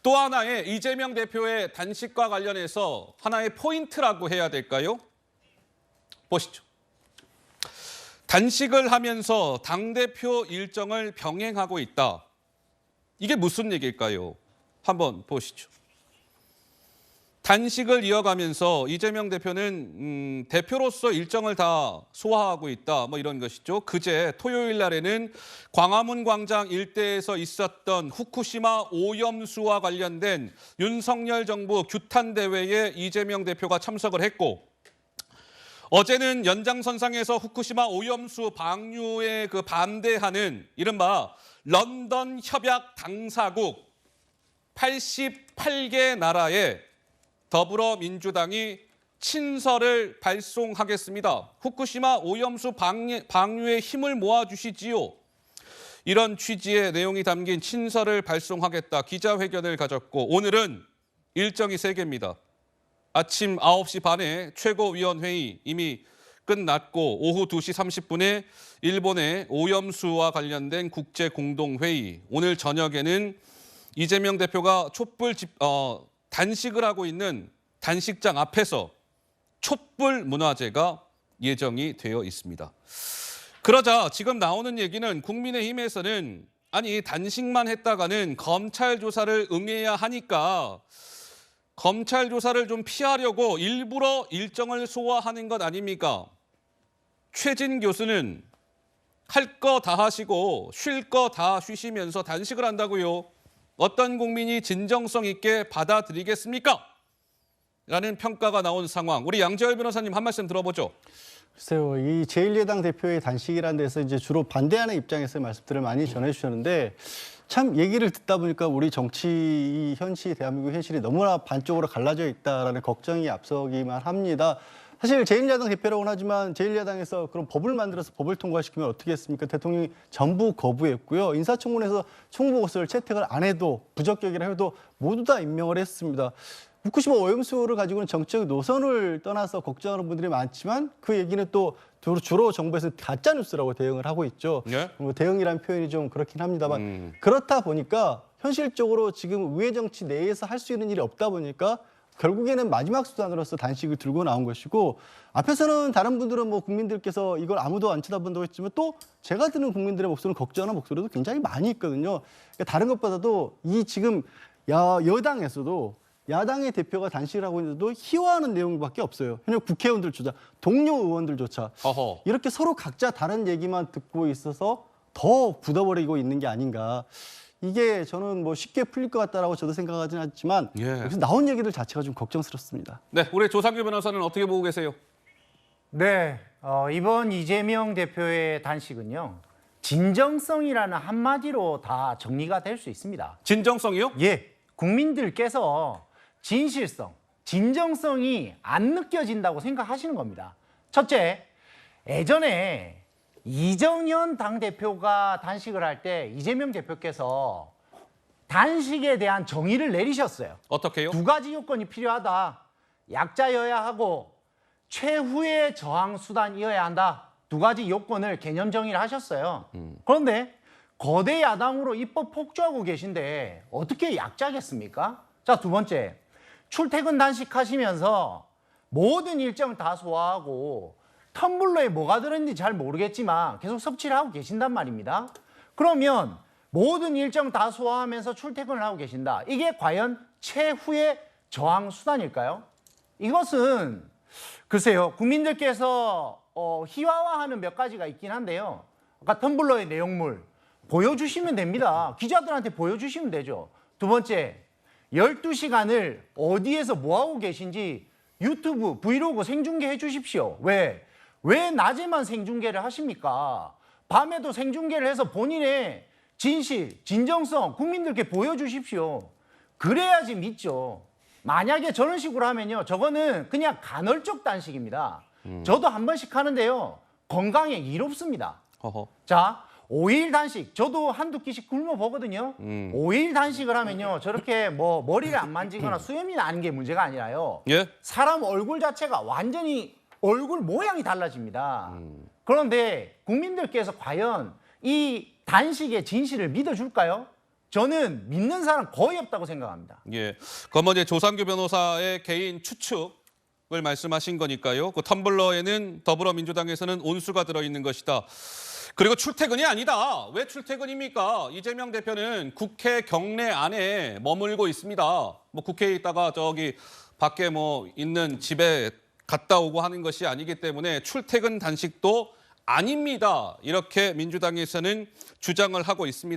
또 하나의 이재명 대표의 단식과 관련해서 하나의 포인트라고 해야 될까요? 보시죠. 단식을 하면서 당대표 일정을 병행하고 있다. 이게 무슨 얘기일까요? 한번 보시죠. 단식을 이어가면서 이재명 대표는 대표로서 일정을 다 소화하고 있다. 뭐 이런 것이죠. 그제 토요일 날에는 광화문 광장 일대에서 있었던 후쿠시마 오염수와 관련된 윤석열 정부 규탄 대회에 이재명 대표가 참석을 했고, 어제는 연장선상에서 후쿠시마 오염수 방류에 반대하는 이른바 런던 협약 당사국 88개 나라에 더불어민주당이 친서를 발송하겠습니다. 후쿠시마 오염수 방류에 힘을 모아주시지요. 이런 취지의 내용이 담긴 친서를 발송하겠다 기자회견을 가졌고, 오늘은 일정이 3개입니다. 아침 9시 반에 최고위원회의 이미 끝났고, 오후 2시 30분에 일본의 오염수와 관련된 국제공동회의, 오늘 저녁에는 이재명 대표가 단식을 하고 있는 단식장 앞에서 촛불 문화제가 예정이 되어 있습니다. 그러자 지금 나오는 얘기는 국민의힘에서는 아니 단식만 했다가는 검찰 조사를 응해야 하니까 검찰 조사를 좀 피하려고 일부러 일정을 소화하는 것 아닙니까? 최진 교수는 할 거 다 하시고 쉴 거 다 쉬시면서 단식을 한다고요. 어떤 국민이 진정성 있게 받아들이겠습니까? 라는 평가가 나온 상황. 우리 양재열 변호사님 한 말씀 들어보죠. 글쎄요, 이 제1야당 대표의 단식이라는 데서 이제 주로 반대하는 입장에서의 말씀들을 많이 전해주셨는데, 참 얘기를 듣다 보니까 우리 정치 현실, 대한민국 현실이 너무나 반쪽으로 갈라져 있다라는 걱정이 앞서기만 합니다. 사실 제1야당 대표라고는 하지만 제1야당에서 그런 법을 만들어서 법을 통과시키면 어떻게 했습니까? 대통령이 전부 거부했고요. 인사청문회에서 청구보고서를 채택을 안 해도, 부적격이라 해도 모두 다 임명을 했습니다. 후쿠시마 오염수를 가지고는 정책 노선을 떠나서 걱정하는 분들이 많지만 그 얘기는 또 주로 정부에서는 가짜뉴스라고 대응을 하고 있죠. 예? 대응이라는 표현이 좀 그렇긴 합니다만 그렇다 보니까 현실적으로 지금 우회 정치 내에서 할 수 있는 일이 없다 보니까 결국에는 마지막 수단으로서 단식을 들고 나온 것이고, 앞에서는 다른 분들은 뭐 국민들께서 이걸 아무도 안 쳐다본다고 했지만 또 제가 듣는 국민들의 목소리는 걱정하는 목소리도 굉장히 많이 있거든요. 그러니까 다른 것보다도 이 지금 여당에서도 야당의 대표가 단식을 하고 있는데도 희화하는 내용밖에 없어요. 현역 국회의원들조차, 동료 의원들조차 어허. 이렇게 서로 각자 다른 얘기만 듣고 있어서 더 굳어버리고 있는 게 아닌가. 이게 저는 뭐 쉽게 풀릴 것 같다라고 저도 생각하지는 않지만 여기서 나온 얘기들 자체가 좀 걱정스럽습니다. 네, 우리 조상규 변호사는 어떻게 보고 계세요? 네, 이번 이재명 대표의 단식은요, 진정성이라는 한마디로 다 정리가 될 수 있습니다. 진정성이요? 예, 국민들께서 진실성, 진정성이 안 느껴진다고 생각하시는 겁니다. 첫째, 예전에 이정현 당대표가 단식을 할 때 이재명 대표께서 단식에 대한 정의를 내리셨어요. 어떻게요? 2가지 요건이 필요하다. 약자여야 하고 최후의 저항 수단이어야 한다. 2가지 요건을 개념 정의를 하셨어요. 그런데 거대 야당으로 입법 폭주하고 계신데 어떻게 약자겠습니까? 자, 2번째, 출퇴근 단식하시면서 모든 일정을 다 소화하고 텀블러에 뭐가 들었는지 잘 모르겠지만 계속 섭취를 하고 계신단 말입니다. 그러면 모든 일정 다 소화하면서 출퇴근을 하고 계신다. 이게 과연 최후의 저항 수단일까요? 이것은 글쎄요, 국민들께서 희화화하는 몇 가지가 있긴 한데요. 아까 텀블러의 내용물 보여주시면 됩니다. 기자들한테 보여주시면 되죠. 2번째, 12시간을 어디에서 뭐하고 계신지 유튜브 브이로그 생중계해 주십시오. 왜 낮에만 생중계를 하십니까? 밤에도 생중계를 해서 본인의 진실, 진정성 국민들께 보여주십시오. 그래야지 믿죠. 만약에 저런 식으로 하면요, 저거는 그냥 간헐적 단식입니다. 저도 한 번씩 하는데요, 건강에 이롭습니다. 허허. 자, 5일 단식, 저도 한두 끼씩 굶어 보거든요. 5일 단식을 하면요, 저렇게 뭐 머리를 안 만지거나 수염이 나는 게 문제가 아니라요. 예? 사람 얼굴 자체가 완전히 얼굴 모양이 달라집니다. 그런데 국민들께서 과연 이 단식의 진실을 믿어줄까요? 저는 믿는 사람 거의 없다고 생각합니다. 예, 그건 이제 조상규 변호사의 개인 추측을 말씀하신 거니까요. 그 텀블러에는 더불어민주당에서는 온수가 들어있는 것이다. 그리고 출퇴근이 아니다. 왜 출퇴근입니까? 이재명 대표는 국회 경내 안에 머물고 있습니다. 뭐 국회에 있다가 저기 밖에 뭐 있는 집에 갔다 오고 하는 것이 아니기 때문에 출퇴근 단식도 아닙니다. 이렇게 민주당에서는 주장을 하고 있습니다.